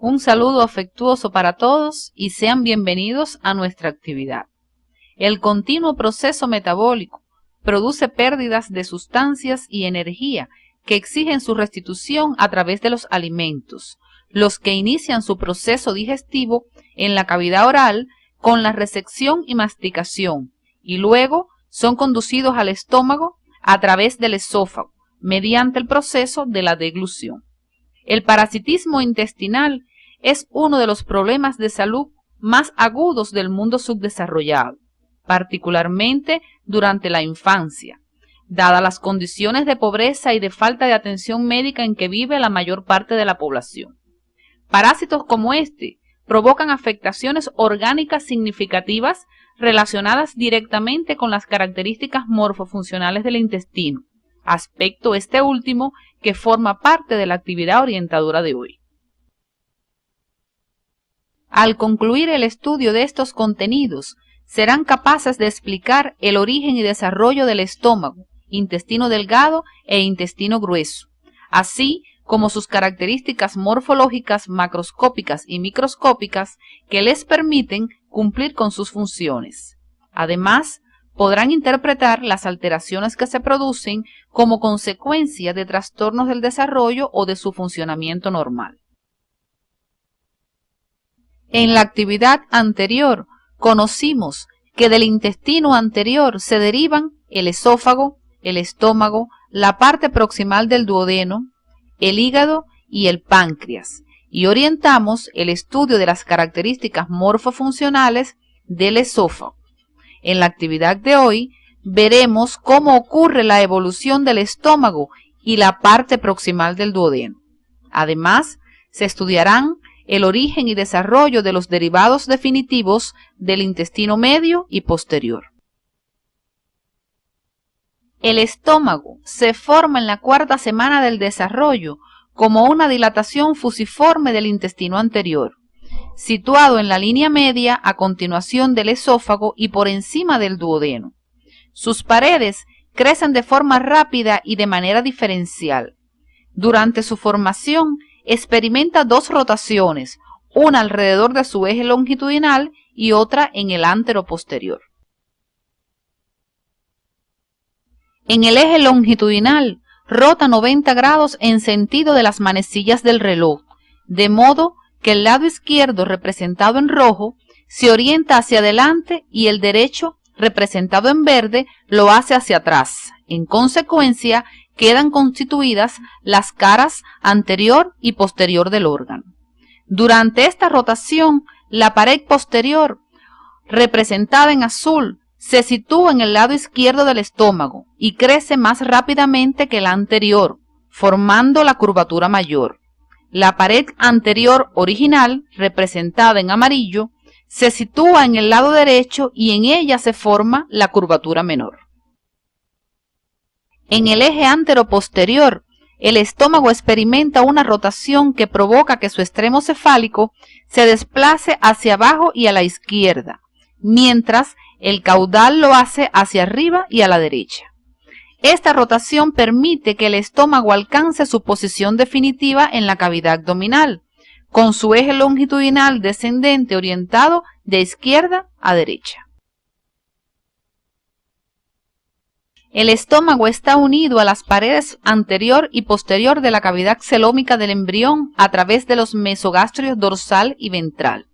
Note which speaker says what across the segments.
Speaker 1: Un saludo afectuoso para todos y sean bienvenidos a nuestra actividad. El continuo proceso metabólico produce pérdidas de sustancias y energía que exigen su restitución a través de los alimentos, los que inician su proceso digestivo en la cavidad oral con la resección y masticación, y luego son conducidos al estómago a través del esófago, mediante el proceso de la deglución. El parasitismo intestinal es uno de los problemas de salud más agudos del mundo subdesarrollado, particularmente durante la infancia, dadas las condiciones de pobreza y de falta de atención médica en que vive la mayor parte de la población. Parásitos como este provocan afectaciones orgánicas significativas relacionadas directamente con las características morfofuncionales del intestino, aspecto este último que forma parte de la actividad orientadora de hoy. Al concluir el estudio de estos contenidos, serán capaces de explicar el origen y desarrollo del estómago, intestino delgado e intestino grueso, así como sus características morfológicas macroscópicas y microscópicas que les permiten cumplir con sus funciones. Además, podrán interpretar las alteraciones que se producen como consecuencia de trastornos del desarrollo o de su funcionamiento normal. En la actividad anterior, conocimos que del intestino anterior se derivan el esófago, el estómago, la parte proximal del duodeno, el hígado y el páncreas, y orientamos el estudio de las características morfofuncionales del esófago. En la actividad de hoy, veremos cómo ocurre la evolución del estómago y la parte proximal del duodeno. Además, se estudiarán el origen y desarrollo de los derivados definitivos del intestino medio y posterior. El estómago se forma en la cuarta semana del desarrollo como una dilatación fusiforme del intestino anterior, situado en la línea media a continuación del esófago y por encima del duodeno. Sus paredes crecen de forma rápida y de manera diferencial. Durante su formación, experimenta dos rotaciones, una alrededor de su eje longitudinal y otra en el anteroposterior. En el eje longitudinal, rota 90 grados en sentido de las manecillas del reloj, de modo que el lado izquierdo, representado en rojo, se orienta hacia adelante y el derecho, representado en verde, lo hace hacia atrás. En consecuencia, quedan constituidas las caras anterior y posterior del órgano. Durante esta rotación, la pared posterior, representada en azul, se sitúa en el lado izquierdo del estómago y crece más rápidamente que la anterior, formando la curvatura mayor. La pared anterior original, representada en amarillo, se sitúa en el lado derecho y en ella se forma la curvatura menor. En el eje anteroposterior, el estómago experimenta una rotación que provoca que su extremo cefálico se desplace hacia abajo y a la izquierda, mientras el caudal lo hace hacia arriba y a la derecha. Esta rotación permite que el estómago alcance su posición definitiva en la cavidad abdominal, con su eje longitudinal descendente orientado de izquierda a derecha. El estómago está unido a las paredes anterior y posterior de la cavidad celómica del embrión a través de los mesogástrios dorsal y ventral.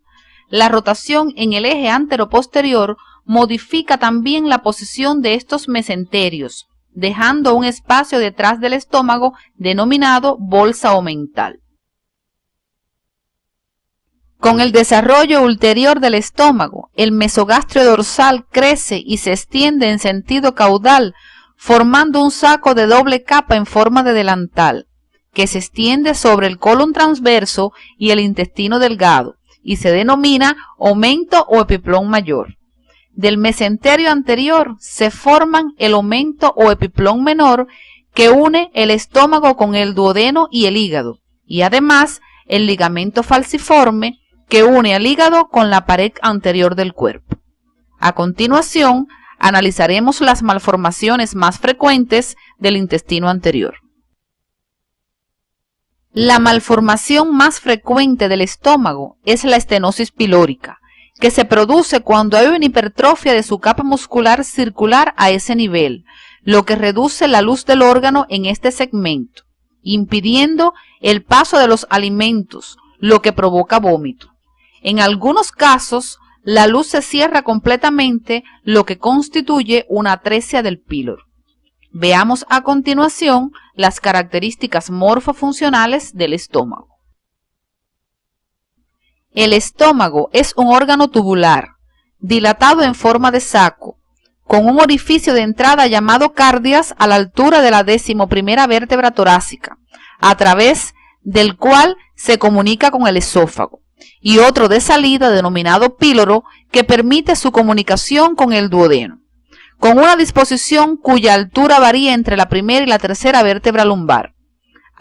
Speaker 1: La rotación en el eje anteroposterior modifica también la posición de estos mesenterios, dejando un espacio detrás del estómago denominado bolsa omental. Con el desarrollo ulterior del estómago, el mesogastrio dorsal crece y se extiende en sentido caudal, formando un saco de doble capa en forma de delantal, que se extiende sobre el colon transverso y el intestino delgado, y se denomina omento o epiplón mayor. Del mesenterio anterior se forman el omento o epiplón menor, que une el estómago con el duodeno y el hígado, y además el ligamento falciforme, que une al hígado con la pared anterior del cuerpo. A continuación, analizaremos las malformaciones más frecuentes del intestino anterior. La malformación más frecuente del estómago es la estenosis pilórica, que se produce cuando hay una hipertrofia de su capa muscular circular a ese nivel, lo que reduce la luz del órgano en este segmento, impidiendo el paso de los alimentos, lo que provoca vómito. En algunos casos, la luz se cierra completamente, lo que constituye una atresia del píloro. Veamos a continuación las características morfofuncionales del estómago. El estómago es un órgano tubular, dilatado en forma de saco, con un orificio de entrada llamado cardias a la altura de la 11ª vértebra torácica, a través del cual se comunica con el esófago, y otro de salida denominado píloro que permite su comunicación con el duodeno, con una disposición cuya altura varía entre la 1ª y la 3ª vértebra lumbar.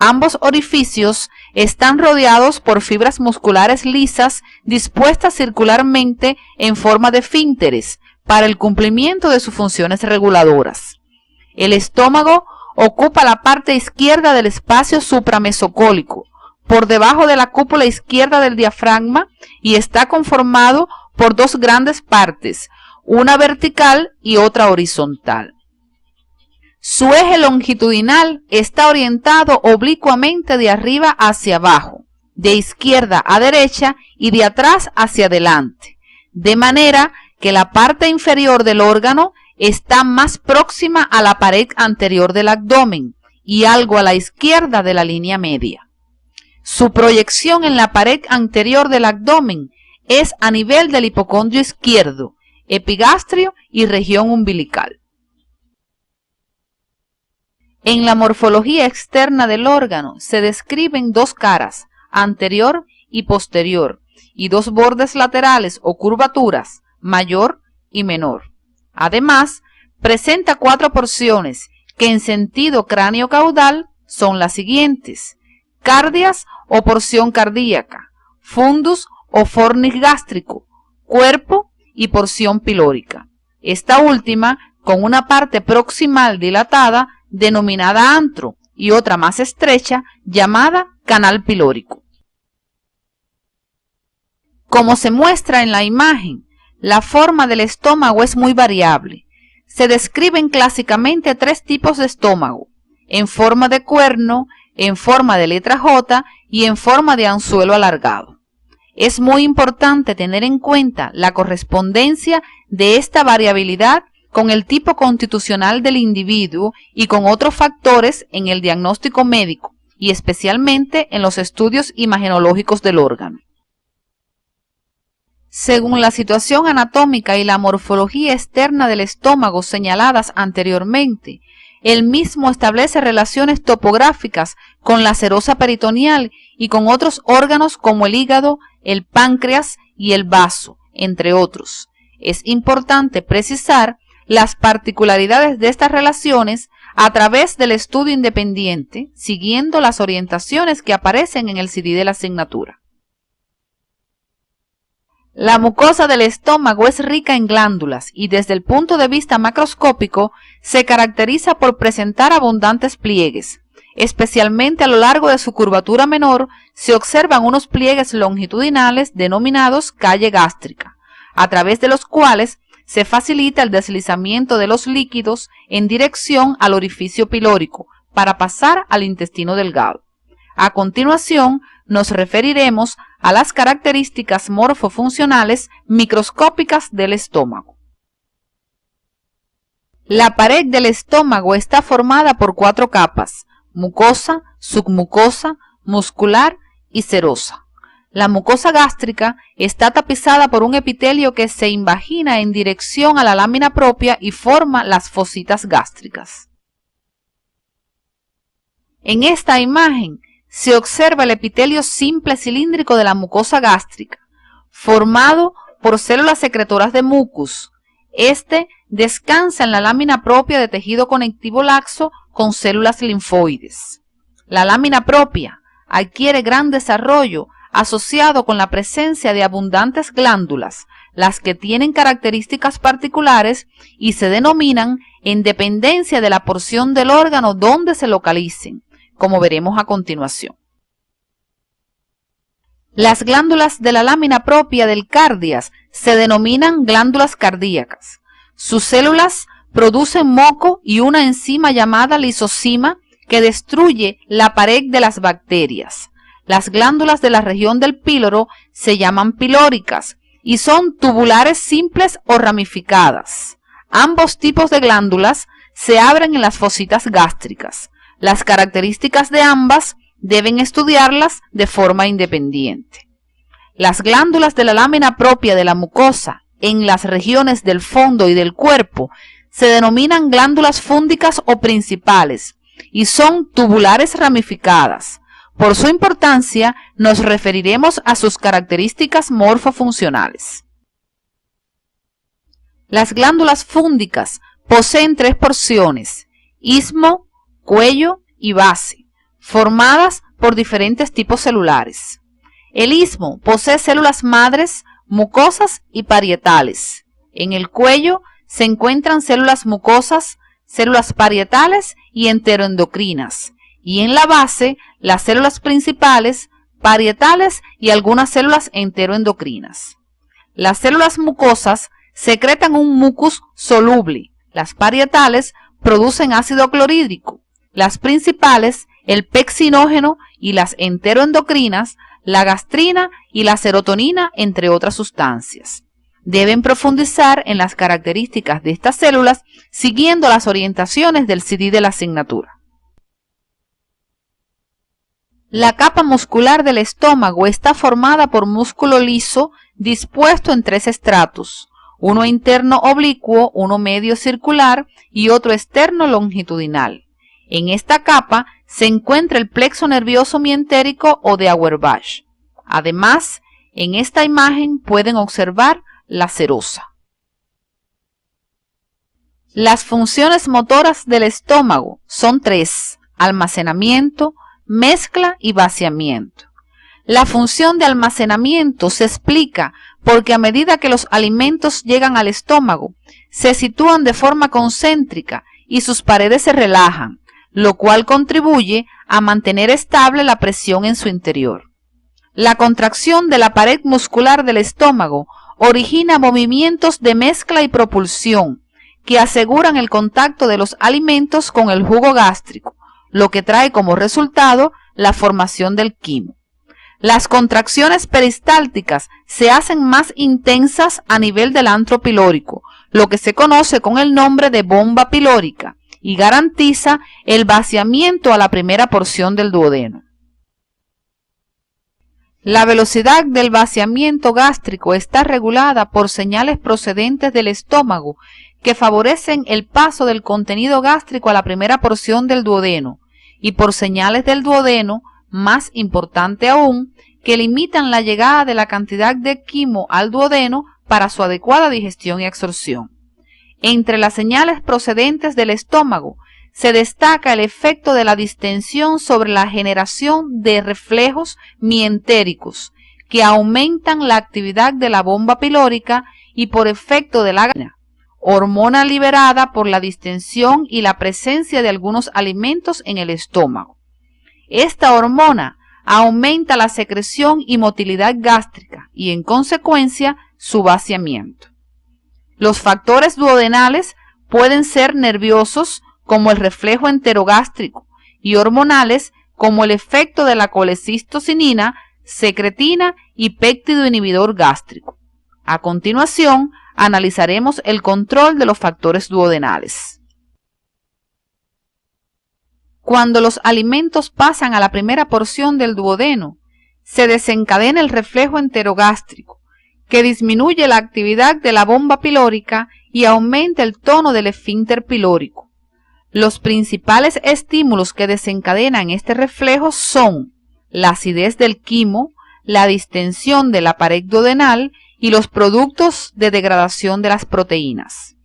Speaker 1: Ambos orificios están rodeados por fibras musculares lisas dispuestas circularmente en forma de esfínteres para el cumplimiento de sus funciones reguladoras. El estómago ocupa la parte izquierda del espacio supramesocólico, por debajo de la cúpula izquierda del diafragma, y está conformado por dos grandes partes, una vertical y otra horizontal. Su eje longitudinal está orientado oblicuamente de arriba hacia abajo, de izquierda a derecha y de atrás hacia adelante, de manera que la parte inferior del órgano está más próxima a la pared anterior del abdomen y algo a la izquierda de la línea media. Su proyección en la pared anterior del abdomen es a nivel del hipocondrio izquierdo, epigastrio y región umbilical. En la morfología externa del órgano se describen dos caras, anterior y posterior, y dos bordes laterales o curvaturas, mayor y menor. Además, presenta 4 porciones que en sentido cráneo-caudal son las siguientes: cardias o porción cardíaca, fundus o fornix gástrico, cuerpo y porción pilórica. Esta última con una parte proximal dilatada denominada antro y otra más estrecha llamada canal pilórico. Como se muestra en la imagen, la forma del estómago es muy variable. Se describen clásicamente 3 tipos de estómago: en forma de cuerno, en forma de letra J y en forma de anzuelo alargado. Es muy importante tener en cuenta la correspondencia de esta variabilidad con el tipo constitucional del individuo y con otros factores en el diagnóstico médico y especialmente en los estudios imagenológicos del órgano. Según la situación anatómica y la morfología externa del estómago señaladas anteriormente, el mismo establece relaciones topográficas con la serosa peritoneal y con otros órganos como el hígado, el páncreas y el vaso, entre otros. Es importante precisar las particularidades de estas relaciones a través del estudio independiente, siguiendo las orientaciones que aparecen en el CD de la asignatura. La mucosa del estómago es rica en glándulas y desde el punto de vista macroscópico se caracteriza por presentar abundantes pliegues. Especialmente a lo largo de su curvatura menor se observan unos pliegues longitudinales denominados calle gástrica, a través de los cuales se facilita el deslizamiento de los líquidos en dirección al orificio pilórico para pasar al intestino delgado. A continuación, nos referiremos a las características morfofuncionales microscópicas del estómago. La pared del estómago está formada por 4 capas: mucosa, submucosa, muscular y serosa. La mucosa gástrica está tapizada por un epitelio que se invagina en dirección a la lámina propia y forma las fositas gástricas. En esta imagen se observa el epitelio simple cilíndrico de la mucosa gástrica, formado por células secretoras de mucus. Este descansa en la lámina propia de tejido conectivo laxo con células linfoides. La lámina propia adquiere gran desarrollo asociado con la presencia de abundantes glándulas, las que tienen características particulares y se denominan en dependencia de la porción del órgano donde se localicen, como veremos a continuación. Las glándulas de la lámina propia del cárdias se denominan glándulas cardíacas. Sus células producen moco y una enzima llamada lisozima que destruye la pared de las bacterias. Las glándulas de la región del píloro se llaman pilóricas y son tubulares simples o ramificadas. Ambos tipos de glándulas se abren en las fositas gástricas. Las características de ambas deben estudiarlas de forma independiente. Las glándulas de la lámina propia de la mucosa en las regiones del fondo y del cuerpo se denominan glándulas fúndicas o principales y son tubulares ramificadas. Por su importancia, nos referiremos a sus características morfofuncionales. Las glándulas fúndicas poseen tres porciones: istmo, cuello y base, formadas por diferentes tipos celulares. El istmo posee células madres, mucosas y parietales. En el cuello se encuentran células mucosas, células parietales y enteroendocrinas, y en la base las células principales, parietales y algunas células enteroendocrinas. Las células mucosas secretan un mucus soluble, las parietales producen ácido clorhídrico, las principales el pexinógeno y las enteroendocrinas la gastrina y la serotonina, entre otras sustancias. Deben profundizar en las características de estas células siguiendo las orientaciones del CD de la asignatura. La capa muscular del estómago está formada por músculo liso dispuesto en tres estratos, uno interno oblicuo, uno medio circular y otro externo longitudinal. En esta capa se encuentra el plexo nervioso mientérico o de Auerbach. Además, en esta imagen pueden observar la serosa. Las funciones motoras del estómago son tres: almacenamiento, mezcla y vaciamiento. La función de almacenamiento se explica porque a medida que los alimentos llegan al estómago, se sitúan de forma concéntrica y sus paredes se relajan, lo cual contribuye a mantener estable la presión en su interior. La contracción de la pared muscular del estómago origina movimientos de mezcla y propulsión que aseguran el contacto de los alimentos con el jugo gástrico, lo que trae como resultado la formación del quimo. Las contracciones peristálticas se hacen más intensas a nivel del antro pilórico, lo que se conoce con el nombre de bomba pilórica, y garantiza el vaciamiento a la primera porción del duodeno. La velocidad del vaciamiento gástrico está regulada por señales procedentes del estómago que favorecen el paso del contenido gástrico a la primera porción del duodeno, y por señales del duodeno, más importante aún, que limitan la llegada de la cantidad de quimo al duodeno para su adecuada digestión y absorción. Entre las señales procedentes del estómago se destaca el efecto de la distensión sobre la generación de reflejos mientéricos que aumentan la actividad de la bomba pilórica y por efecto de la grelina, hormona liberada por la distensión y la presencia de algunos alimentos en el estómago. Esta hormona aumenta la secreción y motilidad gástrica y en consecuencia su vaciamiento. Los factores duodenales pueden ser nerviosos como el reflejo enterogástrico y hormonales como el efecto de la colecistocinina, secretina y péptido inhibidor gástrico. A continuación, analizaremos el control de los factores duodenales. Cuando los alimentos pasan a la primera porción del duodeno, se desencadena el reflejo enterogástrico, que disminuye la actividad de la bomba pilórica y aumenta el tono del esfínter pilórico. Los principales estímulos que desencadenan este reflejo son la acidez del quimo, la distensión de la pared duodenal y los productos de degradación de las proteínas.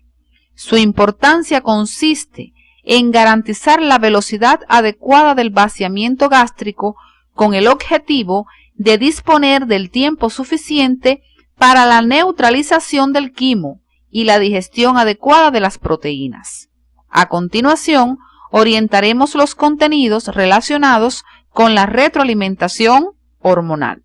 Speaker 1: Su importancia consiste en garantizar la velocidad adecuada del vaciamiento gástrico con el objetivo de disponer del tiempo suficiente para la neutralización del quimo y la digestión adecuada de las proteínas. A continuación, orientaremos los contenidos relacionados con la retroalimentación hormonal.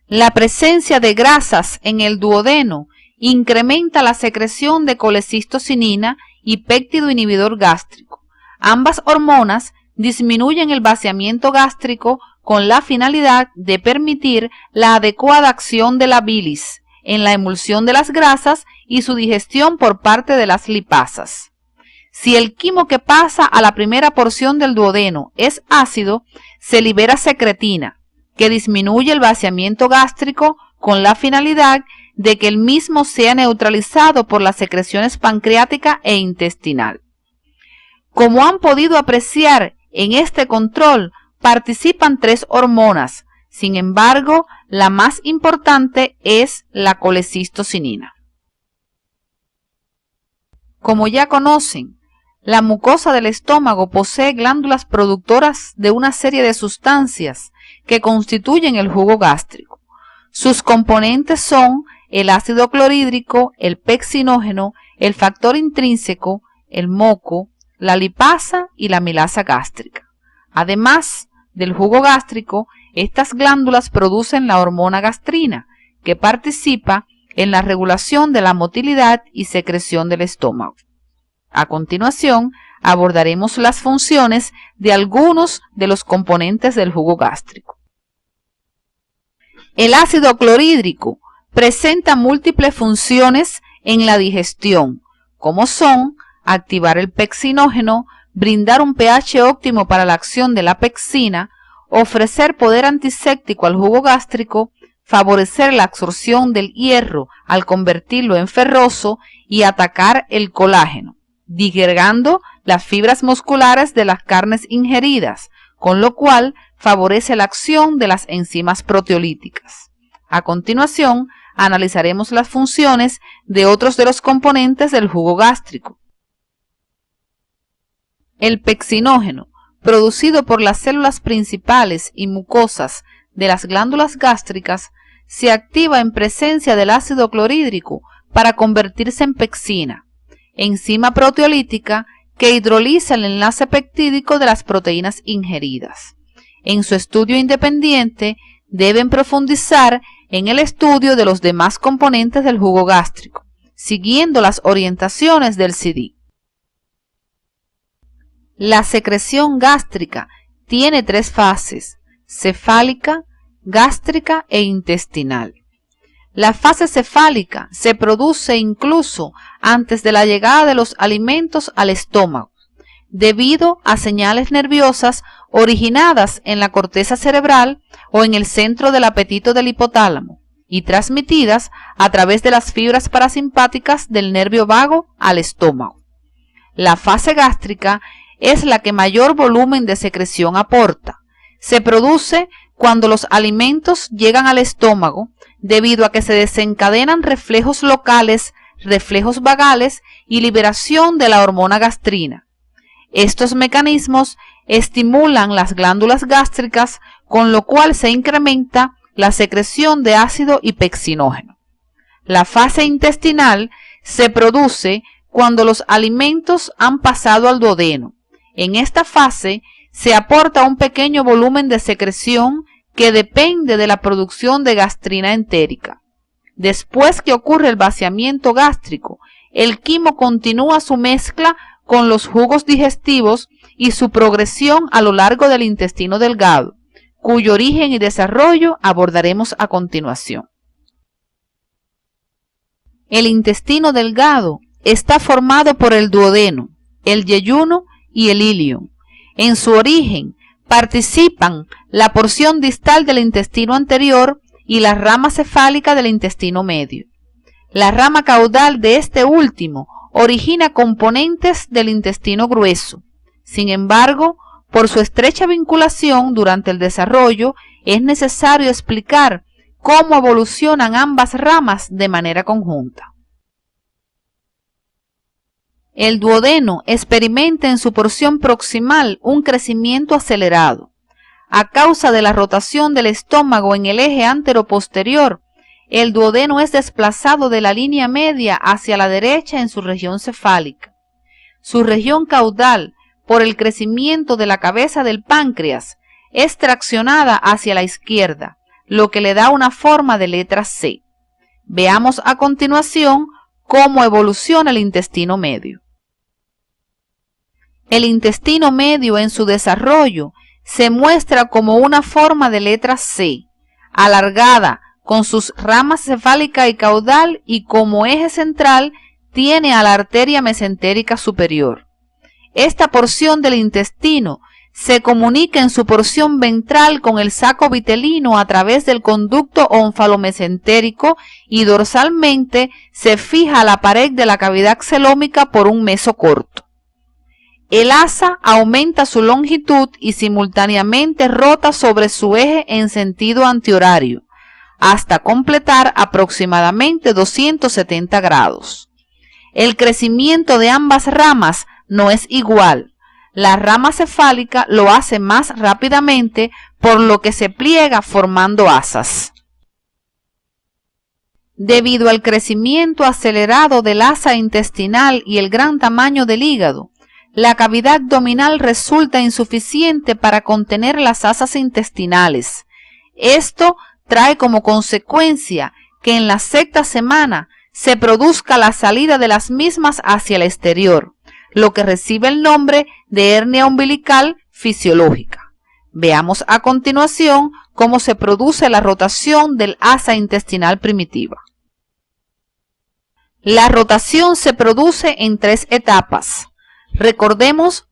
Speaker 1: La presencia de grasas en el duodeno incrementa la secreción de colecistocinina y péptido inhibidor gástrico. Ambas hormonas disminuyen el vaciamiento gástrico con la finalidad de permitir la adecuada acción de la bilis en la emulsión de las grasas y su digestión por parte de las lipasas. Si el quimo que pasa a la primera porción del duodeno es ácido, se libera secretina, que disminuye el vaciamiento gástrico con la finalidad de que el mismo sea neutralizado por las secreciones pancreática e intestinal. Como han podido apreciar, en este control participan 3 hormonas. Sin embargo, la más importante es la colecistocinina. Como ya conocen, la mucosa del estómago posee glándulas productoras de una serie de sustancias que constituyen el jugo gástrico. Sus componentes son el ácido clorhídrico, el peccinógeno, el factor intrínseco, el moco, la lipasa y la milasa gástrica. Además del jugo gástrico, estas glándulas producen la hormona gastrina, que participa en la regulación de la motilidad y secreción del estómago. A continuación, abordaremos las funciones de algunos de los componentes del jugo gástrico. El ácido clorhídrico presenta múltiples funciones en la digestión, como son activar el peccinógeno, brindar un pH óptimo para la acción de la pectina, ofrecer poder antiséptico al jugo gástrico, favorecer la absorción del hierro al convertirlo en ferroso y atacar el colágeno, digregando las fibras musculares de las carnes ingeridas, con lo cual favorece la acción de las enzimas proteolíticas. A continuación, analizaremos las funciones de otros de los componentes del jugo gástrico. El peccinógeno, producido por las células principales y mucosas de las glándulas gástricas, se activa en presencia del ácido clorhídrico para convertirse en pectina, enzima proteolítica que hidroliza el enlace peptídico de las proteínas ingeridas. En su estudio independiente, deben profundizar en el estudio de los demás componentes del jugo gástrico, siguiendo las orientaciones del CD. La secreción gástrica tiene 3 fases: cefálica, gástrica e intestinal. La fase cefálica se produce incluso antes de la llegada de los alimentos al estómago, debido a señales nerviosas originadas en la corteza cerebral o en el centro del apetito del hipotálamo y transmitidas a través de las fibras parasimpáticas del nervio vago al estómago. La fase gástrica es la que mayor volumen de secreción aporta. Se produce cuando los alimentos llegan al estómago, debido a que se desencadenan reflejos locales, reflejos vagales y liberación de la hormona gastrina. Estos mecanismos estimulan las glándulas gástricas, con lo cual se incrementa la secreción de ácido y peccinógeno. La fase intestinal se produce cuando los alimentos han pasado al duodeno. En esta fase se aporta un pequeño volumen de secreción que depende de la producción de gastrina entérica. Después que ocurre el vaciamiento gástrico, el quimo continúa su mezcla con los jugos digestivos y su progresión a lo largo del intestino delgado, cuyo origen y desarrollo abordaremos a continuación. El intestino delgado está formado por el duodeno, el yeyuno y el ilion. En su origen participan la porción distal del intestino anterior y la rama cefálica del intestino medio. La rama caudal de este último origina componentes del intestino grueso. Sin embargo, por su estrecha vinculación durante el desarrollo, es necesario explicar cómo evolucionan ambas ramas de manera conjunta. El duodeno experimenta en su porción proximal un crecimiento acelerado. A causa de la rotación del estómago en el eje anteroposterior, el duodeno es desplazado de la línea media hacia la derecha en su región cefálica. Su región caudal, por el crecimiento de la cabeza del páncreas, es traccionada hacia la izquierda, lo que le da una forma de letra C. Veamos a continuación cómo evoluciona el intestino medio. El intestino medio en su desarrollo se muestra como una forma de letra C, alargada, con sus ramas cefálica y caudal, y como eje central tiene a la arteria mesentérica superior. Esta porción del intestino se comunica en su porción ventral con el saco vitelino a través del conducto onfalomesentérico y dorsalmente se fija a la pared de la cavidad celómica por un meso corto. El asa aumenta su longitud y simultáneamente rota sobre su eje en sentido antihorario, hasta completar aproximadamente 270 grados. El crecimiento de ambas ramas no es igual. La rama cefálica lo hace más rápidamente, por lo que se pliega formando asas. Debido al crecimiento acelerado del asa intestinal y el gran tamaño del hígado, la cavidad abdominal resulta insuficiente para contener las asas intestinales. Esto trae como consecuencia que en la sexta semana se produzca la salida de las mismas hacia el exterior, lo que recibe el nombre de hernia umbilical fisiológica. Veamos a continuación cómo se produce la rotación del asa intestinal primitiva. La rotación se produce en 3 etapas. Recordemos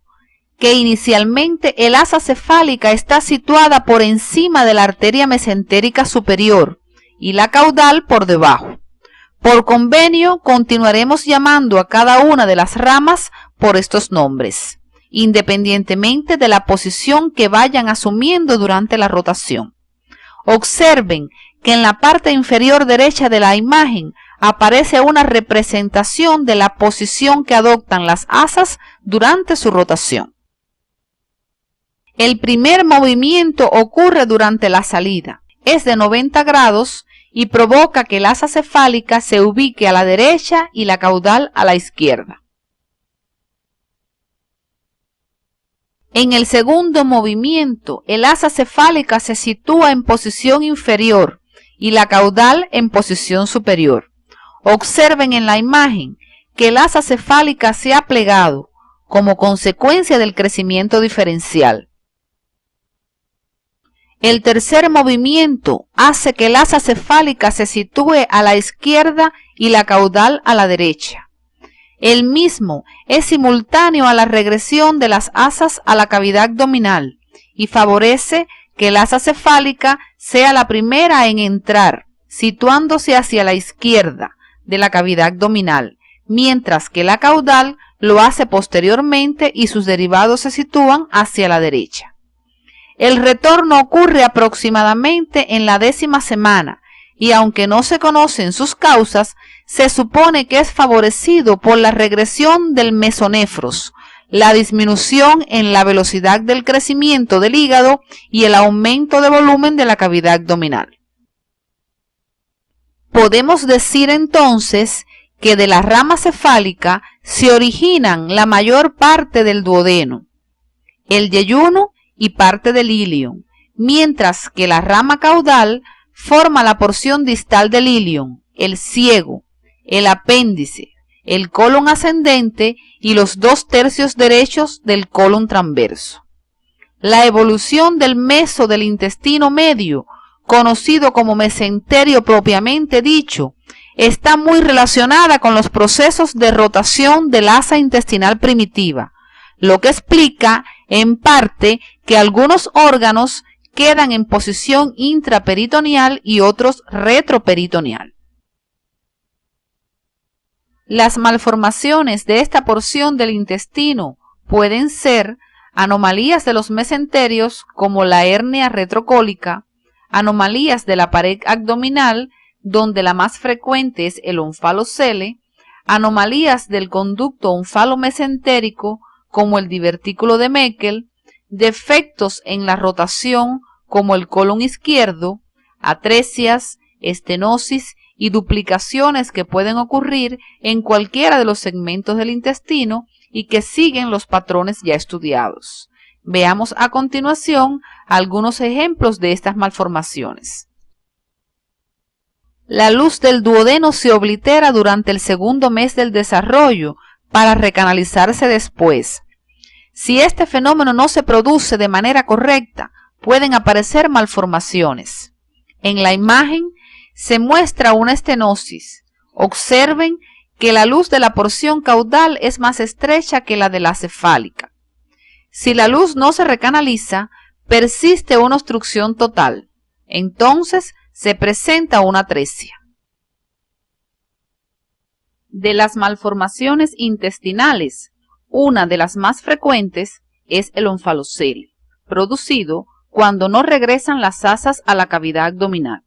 Speaker 1: que inicialmente el asa cefálica está situada por encima de la arteria mesentérica superior y la caudal por debajo. Por convenio, continuaremos llamando a cada una de las ramas por estos nombres, independientemente de la posición que vayan asumiendo durante la rotación. Observen que en la parte inferior derecha de la imagen aparece una representación de la posición que adoptan las asas durante su rotación. El primer movimiento ocurre durante la salida, es de 90 grados y provoca que el asa cefálica se ubique a la derecha y la caudal a la izquierda. En el segundo movimiento, el asa cefálica se sitúa en posición inferior y la caudal en posición superior. Observen en la imagen que el asa cefálica se ha plegado como consecuencia del crecimiento diferencial. El tercer movimiento hace que el asa cefálica se sitúe a la izquierda y la caudal a la derecha. El mismo es simultáneo a la regresión de las asas a la cavidad abdominal y favorece que el asa cefálica sea la primera en entrar, situándose hacia la izquierda de la cavidad abdominal, mientras que la caudal lo hace posteriormente y sus derivados se sitúan hacia la derecha. El retorno ocurre aproximadamente en la 10ª semana y aunque no se conocen sus causas, se supone que es favorecido por la regresión del mesonefros, la disminución en la velocidad del crecimiento del hígado y el aumento de volumen de la cavidad abdominal. Podemos decir entonces que de la rama cefálica se originan la mayor parte del duodeno, el yeyuno y parte del ilion, mientras que la rama caudal forma la porción distal del ilion, el ciego, el apéndice, el colon ascendente y los 2/3 derechos del colon transverso. La evolución del meso del intestino medio, conocido como mesenterio propiamente dicho, está muy relacionada con los procesos de rotación del asa intestinal primitiva, lo que explica en parte que algunos órganos quedan en posición intraperitoneal y otros retroperitoneal. Las malformaciones de esta porción del intestino pueden ser anomalías de los mesenterios como la hernia retrocólica, anomalías de la pared abdominal, donde la más frecuente es el onfalocele, anomalías del conducto onfalomesentérico como el divertículo de Meckel, defectos en la rotación como el colon izquierdo, atresias, estenosis y duplicaciones que pueden ocurrir en cualquiera de los segmentos del intestino y que siguen los patrones ya estudiados. Veamos a continuación algunos ejemplos de estas malformaciones. La luz del duodeno se oblitera durante el segundo mes del desarrollo para recanalizarse después. Si este fenómeno no se produce de manera correcta, pueden aparecer malformaciones. En la imagen se muestra una estenosis. Observen que la luz de la porción caudal es más estrecha que la de la cefálica. Si la luz no se recanaliza, persiste una obstrucción total. Entonces se presenta una atresia. De las malformaciones intestinales, una de las más frecuentes es el onfalocele, producido cuando no regresan las asas a la cavidad abdominal.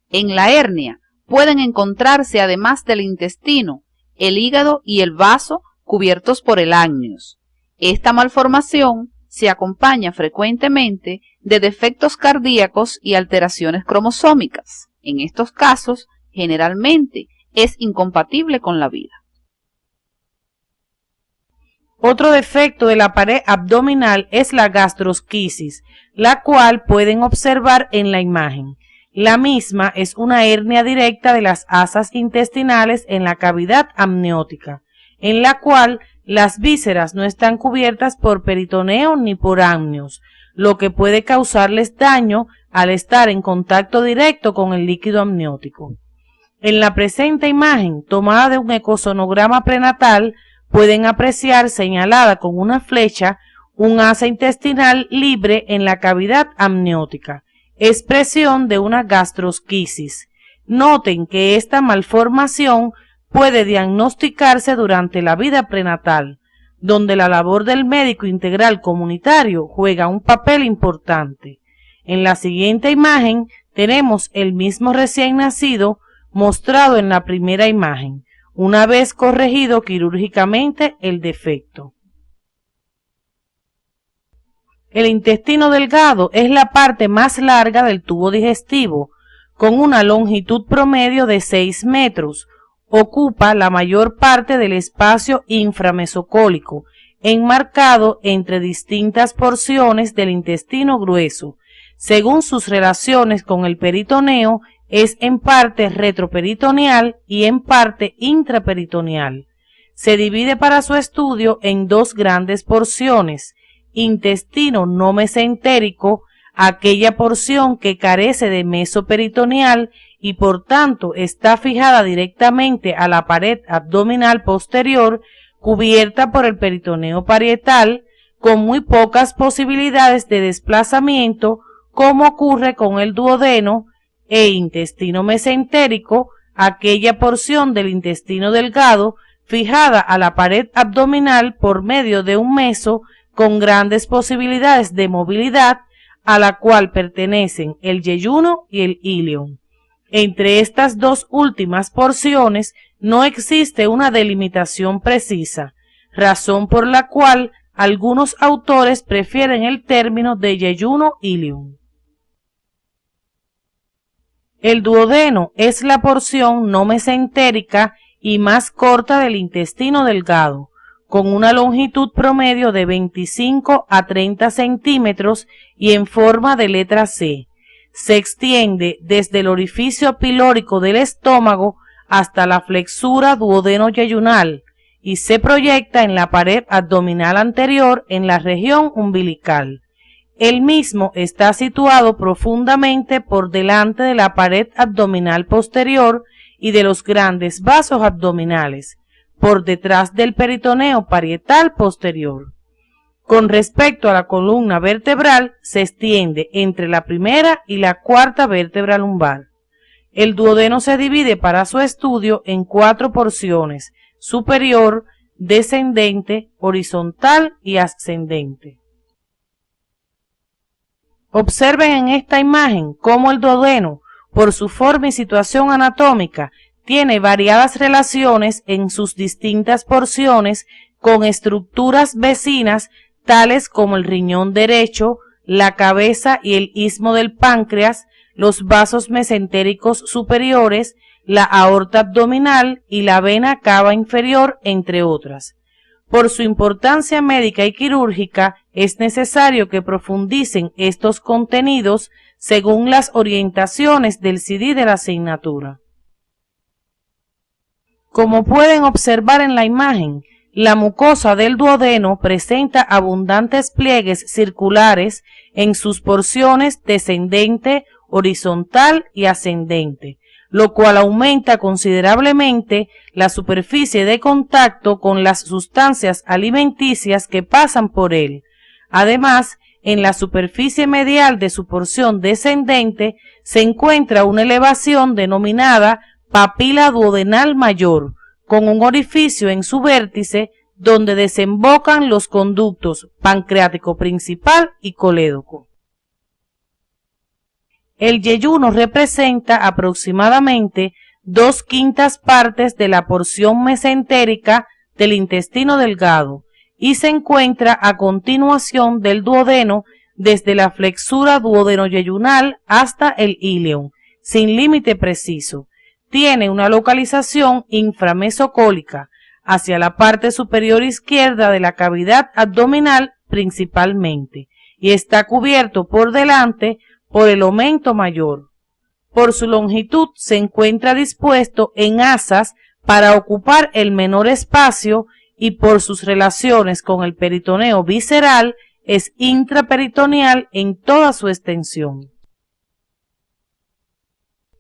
Speaker 1: En la hernia pueden encontrarse, además del intestino, el hígado y el vaso cubiertos por el ágneos. Esta malformación se acompaña frecuentemente de defectos cardíacos y alteraciones cromosómicas. En estos casos, generalmente, es incompatible con la vida.
Speaker 2: Otro defecto de la pared abdominal es la gastrosquisis, la cual pueden observar en la imagen. La misma es una hernia directa de las asas intestinales en la cavidad amniótica, en la cual las vísceras no están cubiertas por peritoneo ni por ágneos, lo que puede causarles daño al estar en contacto directo con el líquido amniótico. En la presente imagen, tomada de un ecosonograma prenatal, pueden apreciar señalada con una flecha un asa intestinal libre en la cavidad amniótica, expresión de una gastrosquisis. Noten que esta malformación puede diagnosticarse durante la vida prenatal, donde la labor del médico integral comunitario juega un papel importante. En la siguiente imagen tenemos el mismo recién nacido mostrado en la primera imagen, una vez corregido quirúrgicamente el defecto. El intestino delgado es la parte más larga del tubo digestivo, con una longitud promedio de 6 metros. Ocupa la mayor parte del espacio inframesocólico, enmarcado entre distintas porciones del intestino grueso. Según sus relaciones con el peritoneo, es en parte retroperitoneal y en parte intraperitoneal. Se divide para su estudio en dos grandes porciones: intestino no mesentérico, aquella porción que carece de mesoperitoneal y por tanto está fijada directamente a la pared abdominal posterior, cubierta por el peritoneo parietal, con muy pocas posibilidades de desplazamiento, como ocurre con el duodeno, e intestino mesentérico, aquella porción del intestino delgado fijada a la pared abdominal por medio de un meso con grandes posibilidades de movilidad, a la cual pertenecen el yeyuno y el ilion. Entre estas dos últimas porciones no existe una delimitación precisa, razón por la cual algunos autores prefieren el término de yeyuno-ilion. El duodeno es la porción no mesentérica y más corta del intestino delgado, con una longitud promedio de 25 a 30 centímetros y en forma de letra C. Se extiende desde el orificio pilórico del estómago hasta la flexura duodeno-yeyunal y se proyecta en la pared abdominal anterior en la región umbilical. El mismo está situado profundamente por delante de la pared abdominal posterior y de los grandes vasos abdominales, por detrás del peritoneo parietal posterior. Con respecto a la columna vertebral, se extiende entre la primera y la cuarta vértebra lumbar. El duodeno se divide para su estudio en 4 porciones: superior, descendente, horizontal y ascendente. Observen en esta imagen cómo el duodeno, por su forma y situación anatómica, tiene variadas relaciones en sus distintas porciones con estructuras vecinas tales como el riñón derecho, la cabeza y el istmo del páncreas, los vasos mesentéricos superiores, la aorta abdominal y la vena cava inferior, entre otras. Por su importancia médica y quirúrgica, es necesario que profundicen estos contenidos según las orientaciones del CD de la asignatura. Como pueden observar en la imagen, la mucosa del duodeno presenta abundantes pliegues circulares en sus porciones descendente, horizontal y ascendente, lo cual aumenta considerablemente la superficie de contacto con las sustancias alimenticias que pasan por él. Además, en la superficie medial de su porción descendente se encuentra una elevación denominada papila duodenal mayor, con un orificio en su vértice donde desembocan los conductos pancreático principal y colédoco. El yeyuno representa aproximadamente 2/5 partes de la porción mesentérica del intestino delgado y se encuentra a continuación del duodeno desde la flexura duodeno-yeyunal hasta el íleon, sin límite preciso. Tiene una localización inframesocólica hacia la parte superior izquierda de la cavidad abdominal principalmente y está cubierto por delante por el omento mayor. Por su longitud se encuentra dispuesto en asas para ocupar el menor espacio y por sus relaciones con el peritoneo visceral es intraperitoneal en toda su extensión.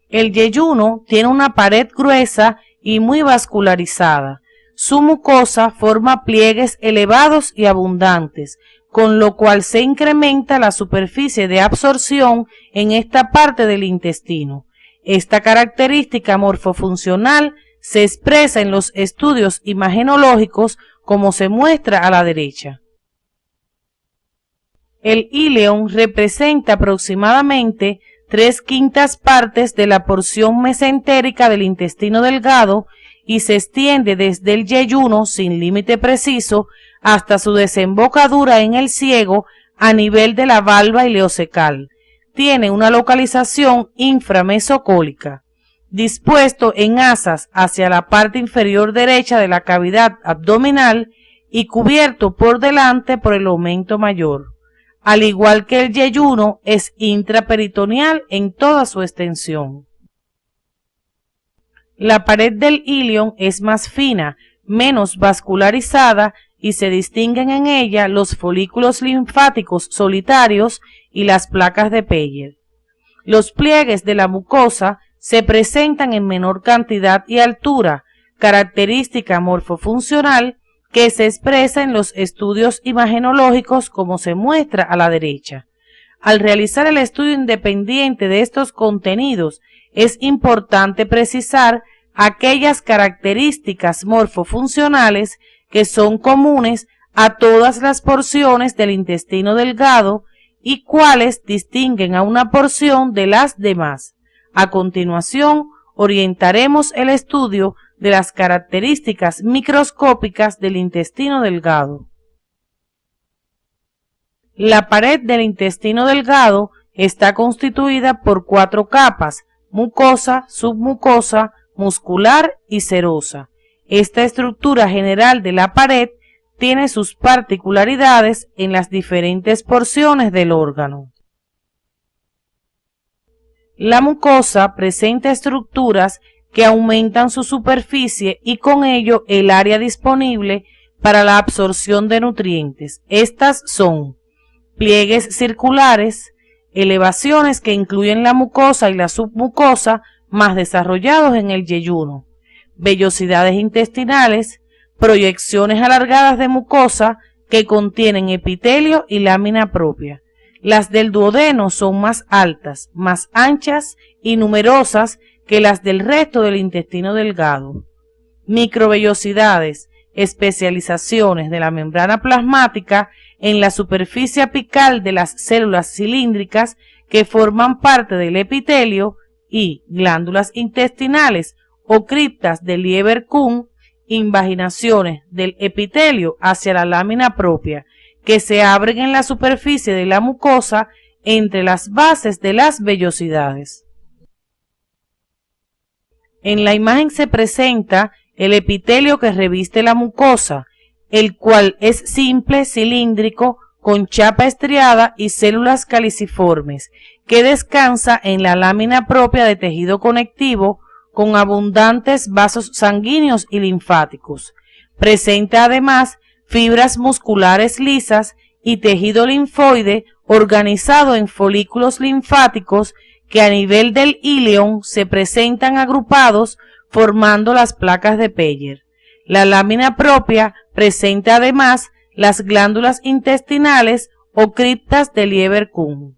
Speaker 2: El yeyuno tiene una pared gruesa y muy vascularizada. Su mucosa forma pliegues elevados y abundantes, con lo cual se incrementa la superficie de absorción en esta parte del intestino. Esta característica morfofuncional se expresa en los estudios imagenológicos como se muestra a la derecha. El íleon representa aproximadamente 3/5 partes de la porción mesentérica del intestino delgado y se extiende desde el yeyuno sin límite preciso hasta su desembocadura en el ciego a nivel de la valva ileocecal. Tiene una localización inframesocólica, dispuesto en asas hacia la parte inferior derecha de la cavidad abdominal y cubierto por delante por el omento mayor. Al igual que el yeyuno, es intraperitoneal en toda su extensión. La pared del íleon es más fina, menos vascularizada y se distinguen en ella los folículos linfáticos solitarios y las placas de Peyer. Los pliegues de la mucosa se presentan en menor cantidad y altura, característica morfofuncional que se expresa en los estudios imagenológicos como se muestra a la derecha. Al realizar el estudio independiente de estos contenidos, es importante precisar aquellas características morfofuncionales que son comunes a todas las porciones del intestino delgado y cuáles distinguen a una porción de las demás. A continuación, orientaremos el estudio de las características microscópicas del intestino delgado. La pared del intestino delgado está constituida por 4 capas: mucosa, submucosa, muscular y serosa. Esta estructura general de la pared tiene sus particularidades en las diferentes porciones del órgano. La mucosa presenta estructuras que aumentan su superficie y con ello el área disponible para la absorción de nutrientes. Estas son pliegues circulares, elevaciones que incluyen la mucosa y la submucosa más desarrollados en el yeyuno, vellosidades intestinales, proyecciones alargadas de mucosa que contienen epitelio y lámina propia. Las del duodeno son más altas, más anchas y numerosas que las del resto del intestino delgado. Microvellosidades, especializaciones de la membrana plasmática en la superficie apical de las células cilíndricas que forman parte del epitelio y glándulas intestinales o criptas de Lieberkühn, invaginaciones del epitelio hacia la lámina propia que se abren en la superficie de la mucosa entre las bases de las vellosidades. En la imagen se presenta el epitelio que reviste la mucosa, el cual es simple, cilíndrico, con chapa estriada y células caliciformes, que descansa en la lámina propia de tejido conectivo con abundantes vasos sanguíneos y linfáticos. Presenta además fibras musculares lisas y tejido linfoide organizado en folículos linfáticos que a nivel del íleon se presentan agrupados formando las placas de Peyer. La lámina propia presenta además las glándulas intestinales o criptas de Lieberkühn.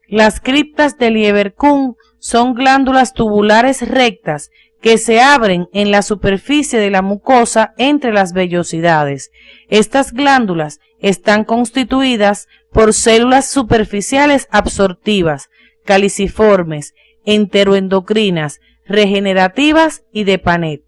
Speaker 2: Las criptas de Lieberkühn son glándulas tubulares rectas que se abren en la superficie de la mucosa entre las vellosidades. Estas glándulas están constituidas por células superficiales absortivas, caliciformes, enteroendocrinas, regenerativas y de Panet.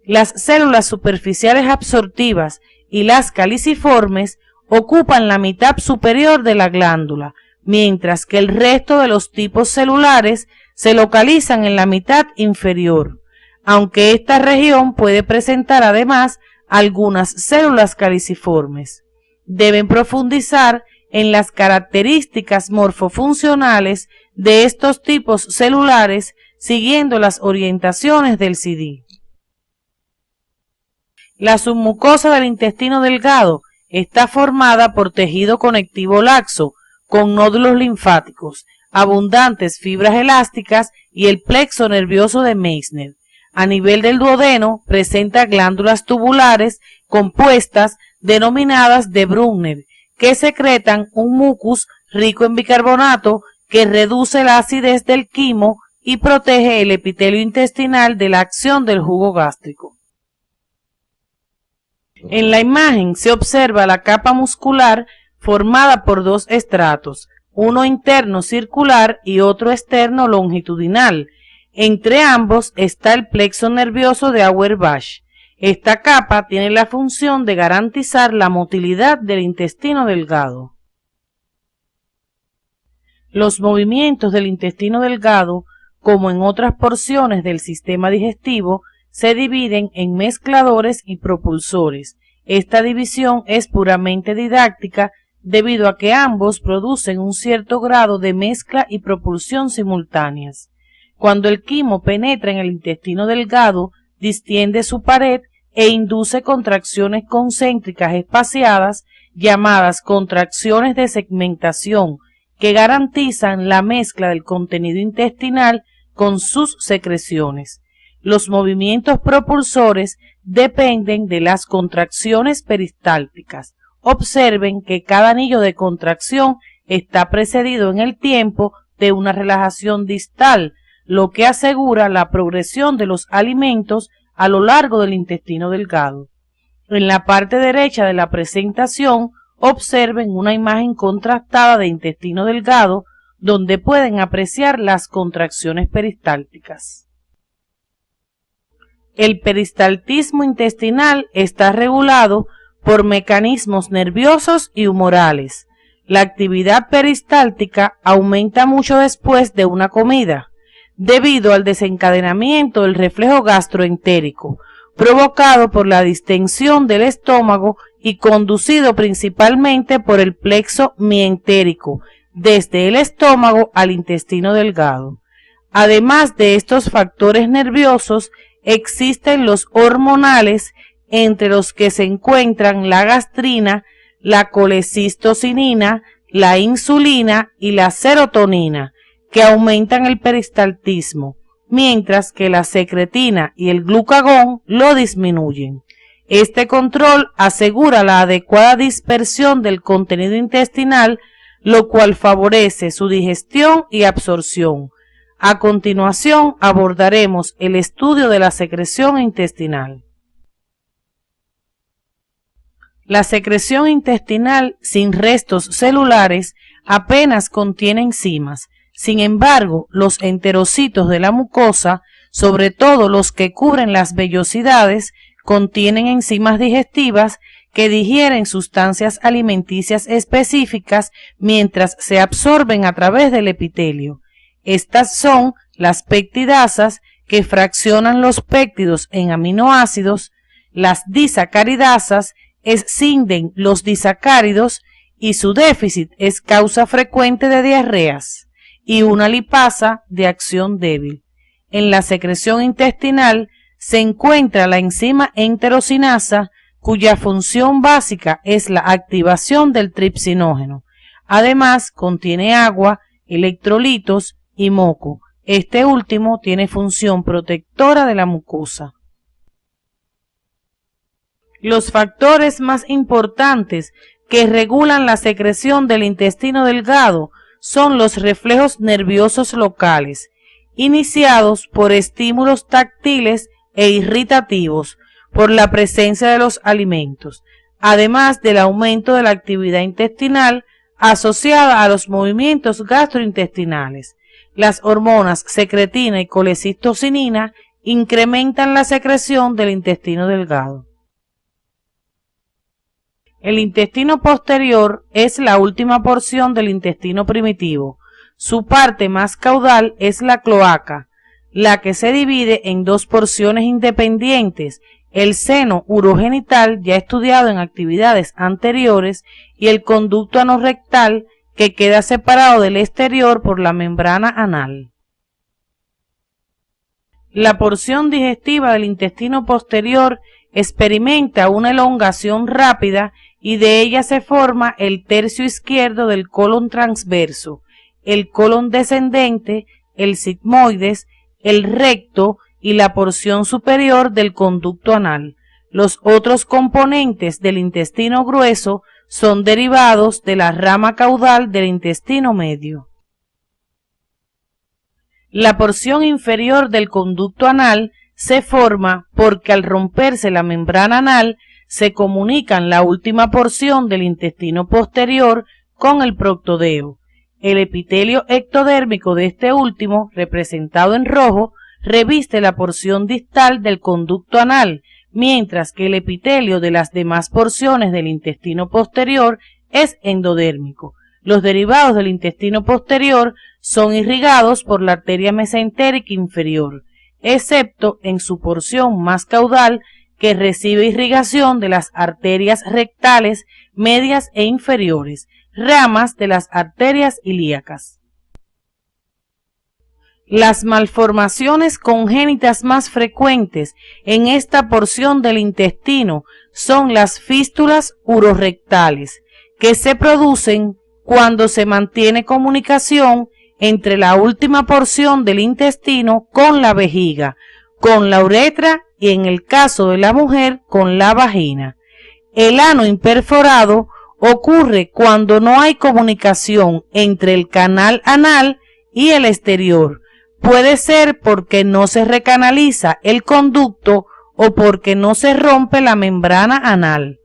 Speaker 2: Las células superficiales absortivas y las caliciformes ocupan la mitad superior de la glándula, mientras que el resto de los tipos celulares se localizan en la mitad inferior, aunque esta región puede presentar además algunas células caliciformes. Deben profundizar en las características morfofuncionales de estos tipos celulares siguiendo las orientaciones del CD. La submucosa del intestino delgado está formada por tejido conectivo laxo, con nódulos linfáticos, abundantes fibras elásticas y el plexo nervioso de Meissner. A nivel del duodeno presenta glándulas tubulares compuestas denominadas de Brunner, que secretan un mucus rico en bicarbonato que reduce la acidez del quimo y protege el epitelio intestinal de la acción del jugo gástrico. En la imagen se observa la capa muscular formada por dos estratos, uno interno circular y otro externo longitudinal. Entre ambos está el plexo nervioso de Auerbach. Esta capa tiene la función de garantizar la motilidad del intestino delgado. Los movimientos del intestino delgado, como en otras porciones del sistema digestivo, se dividen en mezcladores y propulsores. Esta división es puramente didáctica debido a que ambos producen un cierto grado de mezcla y propulsión simultáneas. Cuando el quimo penetra en el intestino delgado, distiende su pared e induce contracciones concéntricas espaciadas llamadas contracciones de segmentación que garantizan la mezcla del contenido intestinal con sus secreciones. Los movimientos propulsores dependen de las contracciones peristálticas. Observen que cada anillo de contracción está precedido en el tiempo de una relajación distal, lo que asegura la progresión de los alimentos a lo largo del intestino delgado. En la parte derecha de la presentación, observen una imagen contrastada de intestino delgado, donde pueden apreciar las contracciones peristálticas. El peristaltismo intestinal está regulado por mecanismos nerviosos y humorales. La actividad peristáltica aumenta mucho después de una comida, debido al desencadenamiento del reflejo gastroentérico, provocado por la distensión del estómago y conducido principalmente por el plexo mientérico, desde el estómago al intestino delgado. Además de estos factores nerviosos, existen los hormonales, entre los que se encuentran la gastrina, la colecistocinina, la insulina y la serotonina, que aumentan el peristaltismo, mientras que la secretina y el glucagón lo disminuyen. Este control asegura la adecuada dispersión del contenido intestinal, lo cual favorece su digestión y absorción. A continuación abordaremos el estudio de la secreción intestinal. La secreción intestinal sin restos celulares apenas contiene enzimas. Sin embargo, los enterocitos de la mucosa, sobre todo los que cubren las vellosidades, contienen enzimas digestivas que digieren sustancias alimenticias específicas mientras se absorben a través del epitelio. Estas son las peptidasas, que fraccionan los péptidos en aminoácidos, las disacaridasas escinden los disacáridos y su déficit es causa frecuente de diarreas, y una lipasa de acción débil. en la secreción intestinal se encuentra la enzima enterocinasa, cuya función básica es la activación del tripsinógeno. Además, contiene agua, electrolitos y moco. Este último tiene función protectora de la mucosa. Los factores más importantes que regulan la secreción del intestino delgado son los reflejos nerviosos locales, iniciados por estímulos táctiles e irritativos por la presencia de los alimentos, además del aumento de la actividad intestinal asociada a los movimientos gastrointestinales. Las hormonas secretina y colecistocinina incrementan la secreción del intestino delgado. El intestino posterior es la última porción del intestino primitivo. Su parte más caudal es la cloaca, la que se divide en dos porciones independientes: el seno urogenital, ya estudiado en actividades anteriores, y el conducto anorrectal, que queda separado del exterior por la membrana anal. La porción digestiva del intestino posterior experimenta una elongación rápida y de ella se forma el tercio izquierdo del colon transverso, el colon descendente, el sigmoides, el recto y la porción superior del conducto anal. Los otros componentes del intestino grueso son derivados de la rama caudal del intestino medio. La porción inferior del conducto anal se forma porque al romperse la membrana anal se comunican la última porción del intestino posterior con el proctodeo. El epitelio ectodérmico de este último, representado en rojo, reviste la porción distal del conducto anal, mientras que el epitelio de las demás porciones del intestino posterior es endodérmico. Los derivados del intestino posterior son irrigados por la arteria mesentérica inferior, excepto en su porción más caudal, que recibe irrigación de las arterias rectales medias e inferiores, ramas de las arterias ilíacas. Las malformaciones congénitas más frecuentes en esta porción del intestino son las fístulas urorectales, que se producen cuando se mantiene comunicación entre la última porción del intestino con la vejiga, con la uretra y, en el caso de la mujer, con la vagina. El ano imperforado ocurre cuando no hay comunicación entre el canal anal y el exterior. Puede ser porque no se recanaliza el conducto o porque no se rompe la membrana anal.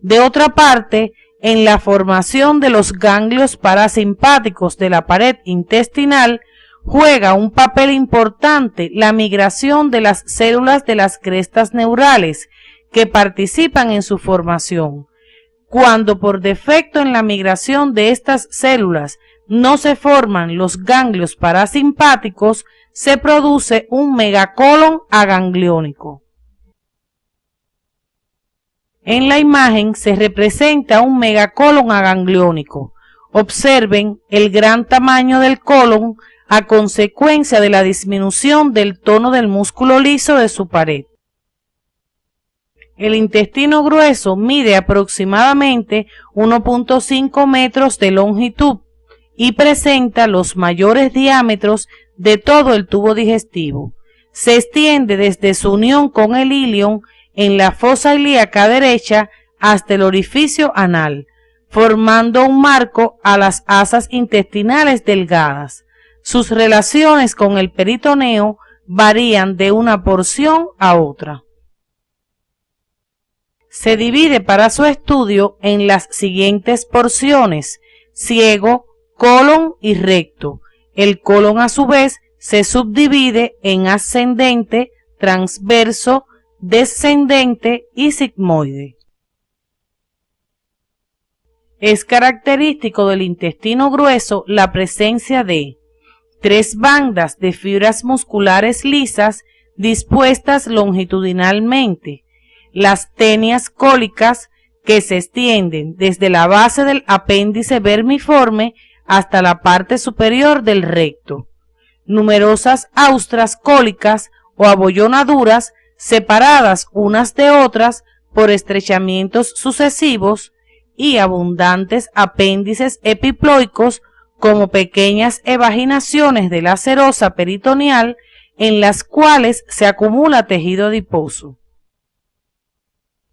Speaker 2: De otra parte, en la formación de los ganglios parasimpáticos de la pared intestinal juega un papel importante la migración de las células de las crestas neurales que participan en su formación. Cuando por defecto en la migración de estas células no se forman los ganglios parasimpáticos, se produce un megacolon agangliónico. En la imagen se representa un megacolon agangliónico. Observen el gran tamaño del colon a consecuencia de la disminución del tono del músculo liso de su pared. El intestino grueso mide aproximadamente 1.5 metros de longitud y presenta los mayores diámetros de todo el tubo digestivo. Se extiende desde su unión con el ilion en la fosa ilíaca derecha hasta el orificio anal, formando un marco a las asas intestinales delgadas. Sus relaciones con el peritoneo varían de una porción a otra. Se divide para su estudio en las siguientes porciones: ciego, colon y recto. El colon a su vez se subdivide en ascendente, transverso, descendente y sigmoide. Es característico del intestino grueso la presencia de 3 bandas de fibras musculares lisas dispuestas longitudinalmente, las tenias cólicas, que se extienden desde la base del apéndice vermiforme hasta la parte superior del recto. numerosas austras cólicas o abollonaduras separadas unas de otras por estrechamientos sucesivos y abundantes apéndices epiploicos como pequeñas evaginaciones de la serosa peritoneal en las cuales se acumula tejido adiposo.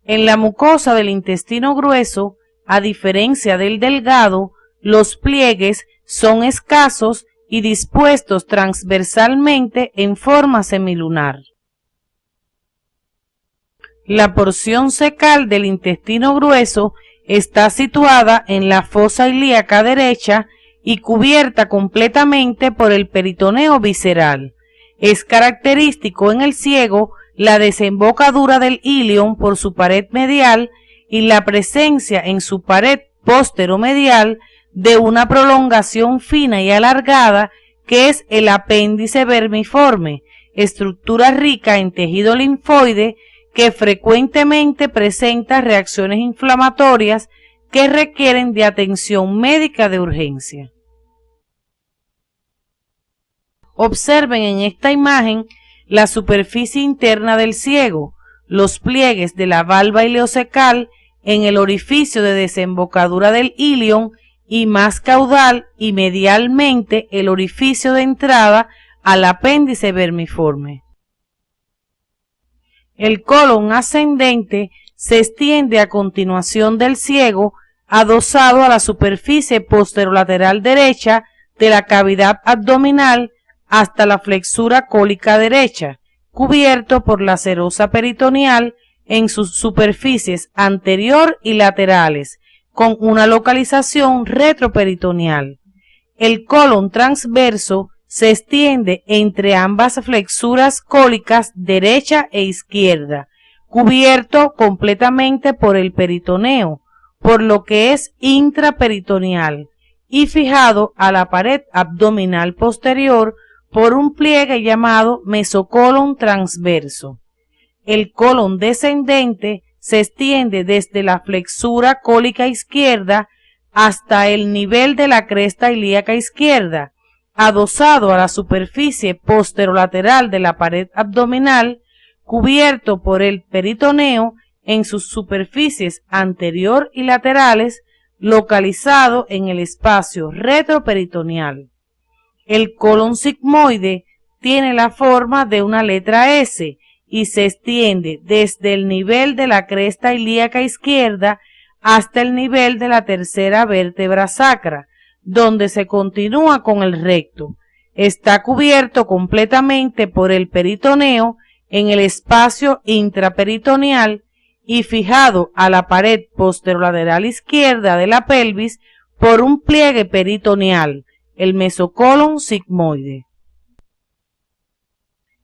Speaker 2: En la mucosa del intestino grueso, a diferencia del delgado, los pliegues son escasos y dispuestos transversalmente en forma semilunar. La porción cecal del intestino grueso está situada en la fosa ilíaca derecha y cubierta completamente por el peritoneo visceral. Es característico en el ciego la desembocadura del ilion por su pared medial y la presencia en su pared posteromedial de una prolongación fina y alargada que es el apéndice vermiforme, estructura rica en tejido linfoide que frecuentemente presenta reacciones inflamatorias que requieren de atención médica de urgencia. Observen en esta imagen la superficie interna del ciego, los pliegues de la valva ileocecal en el orificio de desembocadura del ilion y más caudal y medialmente el orificio de entrada al apéndice vermiforme. El colon ascendente se extiende a continuación del ciego, adosado a la superficie posterolateral derecha de la cavidad abdominal hasta la flexura cólica derecha, cubierto por la serosa peritoneal en sus superficies anterior y laterales, con una localización retroperitoneal. El colon transverso se extiende entre ambas flexuras cólicas derecha e izquierda, cubierto completamente por el peritoneo, por lo que es intraperitoneal, y fijado a la pared abdominal posterior por un pliegue llamado mesocolon transverso. El colon descendente se extiende desde la flexura cólica izquierda hasta el nivel de la cresta ilíaca izquierda, adosado a la superficie posterolateral de la pared abdominal, cubierto por el peritoneo en sus superficies anterior y laterales, localizado en el espacio retroperitoneal. El colon sigmoide tiene la forma de una letra S y se extiende desde el nivel de la cresta ilíaca izquierda hasta el nivel de la tercera vértebra sacra, donde se continúa con el recto. Está cubierto completamente por el peritoneo en el espacio intraperitoneal y fijado a la pared posterolateral izquierda de la pelvis por un pliegue peritoneal, el mesocolon sigmoide.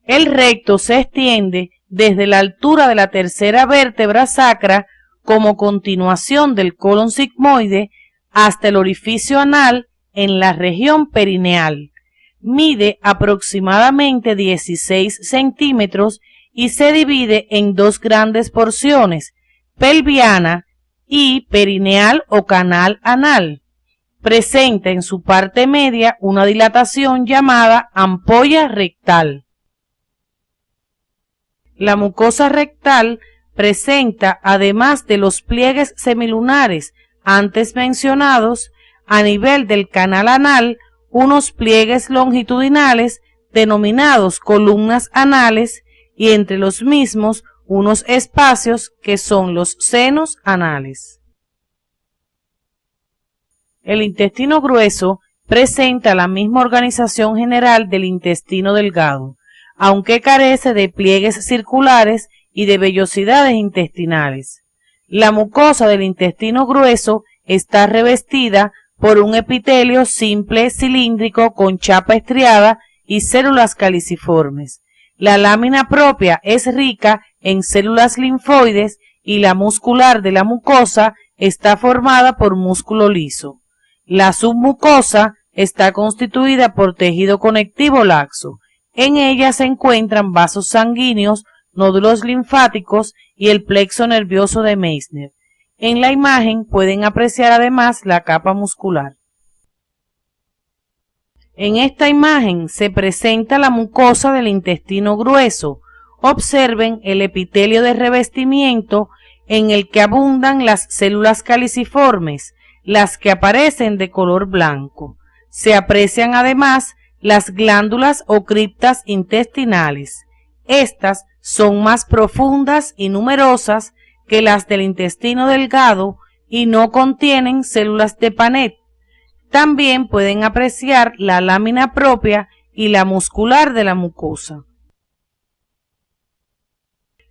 Speaker 2: El recto se extiende desde la altura de la tercera vértebra sacra como continuación del colon sigmoide hasta el orificio anal en la región perineal. Mide aproximadamente 16 centímetros y se divide en dos grandes porciones, pelviana y perineal o canal anal. Presenta en su parte media una dilatación llamada ampolla rectal. La mucosa rectal presenta, además de los pliegues semilunares antes mencionados, a nivel del canal anal, unos pliegues longitudinales denominados columnas anales y entre los mismos unos espacios que son los senos anales. El intestino grueso presenta la misma organización general del intestino delgado, aunque carece de pliegues circulares y de vellosidades intestinales. La mucosa del intestino grueso está revestida por un epitelio simple cilíndrico con chapa estriada y células caliciformes. La lámina propia es rica en células linfoides y la muscular de la mucosa está formada por músculo liso. La submucosa está constituida por tejido conectivo laxo. En ella se encuentran vasos sanguíneos, nódulos linfáticos y el plexo nervioso de Meissner. En la imagen pueden apreciar además la capa muscular. En esta imagen se presenta la mucosa del intestino grueso. Observen el epitelio de revestimiento en el que abundan las células caliciformes, las que aparecen de color blanco. Se aprecian además las glándulas o criptas intestinales. Estas son más profundas y numerosas que las del intestino delgado y no contienen células de Paneth. También pueden apreciar la lámina propia y la muscular de la mucosa.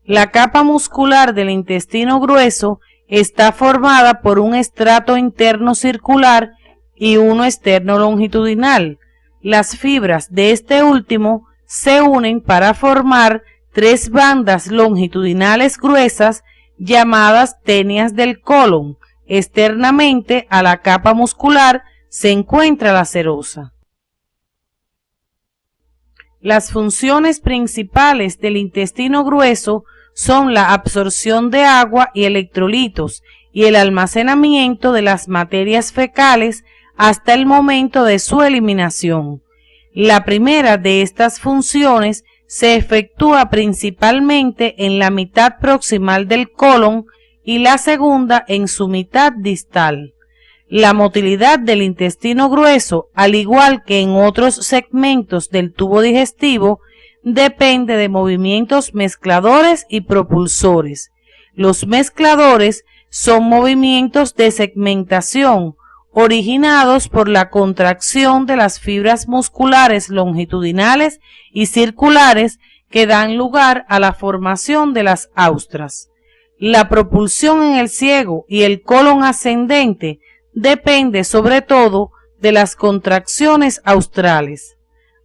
Speaker 2: La capa muscular del intestino grueso está formada por un estrato interno circular y uno externo longitudinal. Las fibras de este último se unen para formar 3 bandas longitudinales gruesas llamadas tenias del colon. Externamente a la capa muscular se encuentra la serosa. Las funciones principales del intestino grueso son la absorción de agua y electrolitos y el almacenamiento de las materias fecales hasta el momento de su eliminación. La primera de estas funciones se efectúa principalmente en la mitad proximal del colon y la segunda en su mitad distal. La motilidad del intestino grueso, al igual que en otros segmentos del tubo digestivo, depende de movimientos mezcladores y propulsores. Los mezcladores son movimientos de segmentación originados por la contracción de las fibras musculares longitudinales y circulares que dan lugar a la formación de las austras. La propulsión en el ciego y el colon ascendente depende sobre todo de las contracciones australes.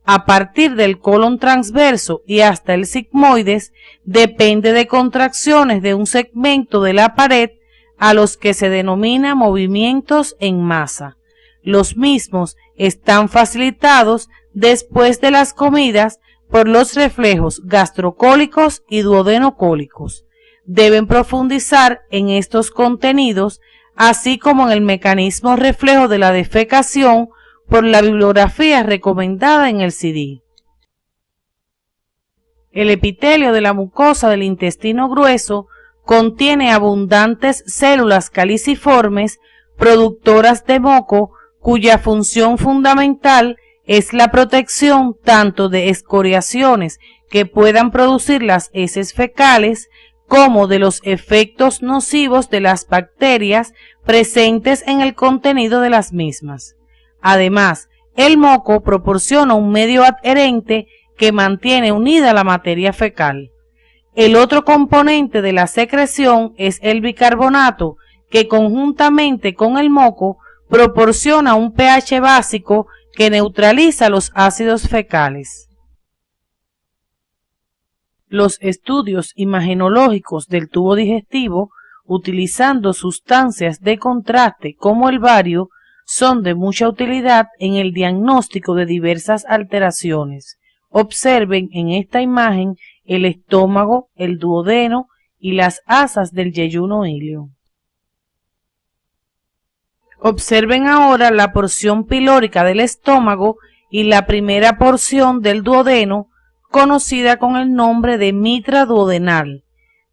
Speaker 2: A partir del colon transverso y hasta el sigmoides depende de contracciones de un segmento de la pared a los que se denomina movimientos en masa. Los mismos están facilitados después de las comidas por los reflejos gastrocólicos y duodenocólicos. Deben profundizar en estos contenidos, así como en el mecanismo reflejo de la defecación por la bibliografía recomendada en el CD. El epitelio de la mucosa del intestino grueso contiene abundantes células caliciformes productoras de moco, cuya función fundamental es la protección tanto de escoriaciones que puedan producir las heces fecales como de los efectos nocivos de las bacterias presentes en el contenido de las mismas. Además, el moco proporciona un medio adherente que mantiene unida la materia fecal. El otro componente de la secreción es el bicarbonato, que conjuntamente con el moco proporciona un pH básico que neutraliza los ácidos fecales. Los estudios imagenológicos del tubo digestivo, utilizando sustancias de contraste como el bario, son de mucha utilidad en el diagnóstico de diversas alteraciones. Observen en esta imagen el estómago, el duodeno y las asas del yeyuno ilio. Observen ahora la porción pilórica del estómago y la primera porción del duodeno, conocida con el nombre de mitra duodenal.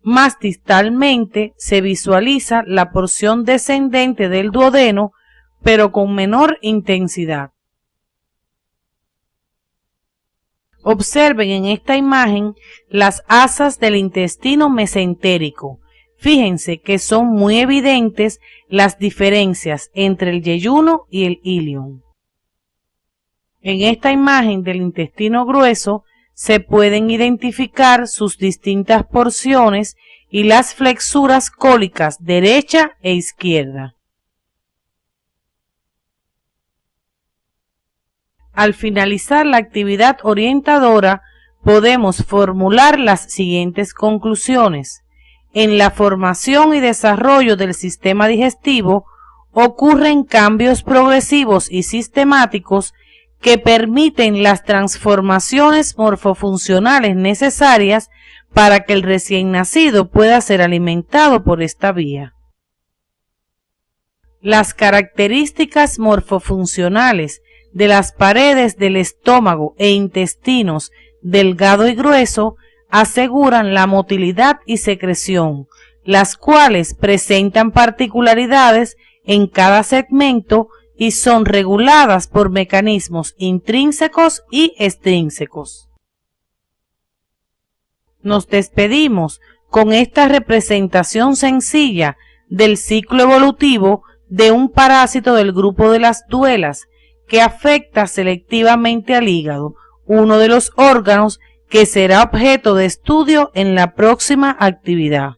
Speaker 2: Más distalmente se visualiza la porción descendente del duodeno, pero con menor intensidad. Observen en esta imagen las asas del intestino mesentérico. Fíjense que son muy evidentes las diferencias entre el yeyuno y el ilion. En esta imagen del intestino grueso se pueden identificar sus distintas porciones y las flexuras cólicas derecha e izquierda. Al finalizar la actividad orientadora, podemos formular las siguientes conclusiones. En la formación y desarrollo del sistema digestivo ocurren cambios progresivos y sistemáticos que permiten las transformaciones morfofuncionales necesarias para que el recién nacido pueda ser alimentado por esta vía. Las características morfofuncionales de las paredes del estómago e intestinos delgado y grueso aseguran la motilidad y secreción, las cuales presentan particularidades en cada segmento y son reguladas por mecanismos intrínsecos y extrínsecos. Nos despedimos con esta representación sencilla del ciclo evolutivo de un parásito del grupo de las duelas que afecta selectivamente al hígado, uno de los órganos que será objeto de estudio en la próxima actividad.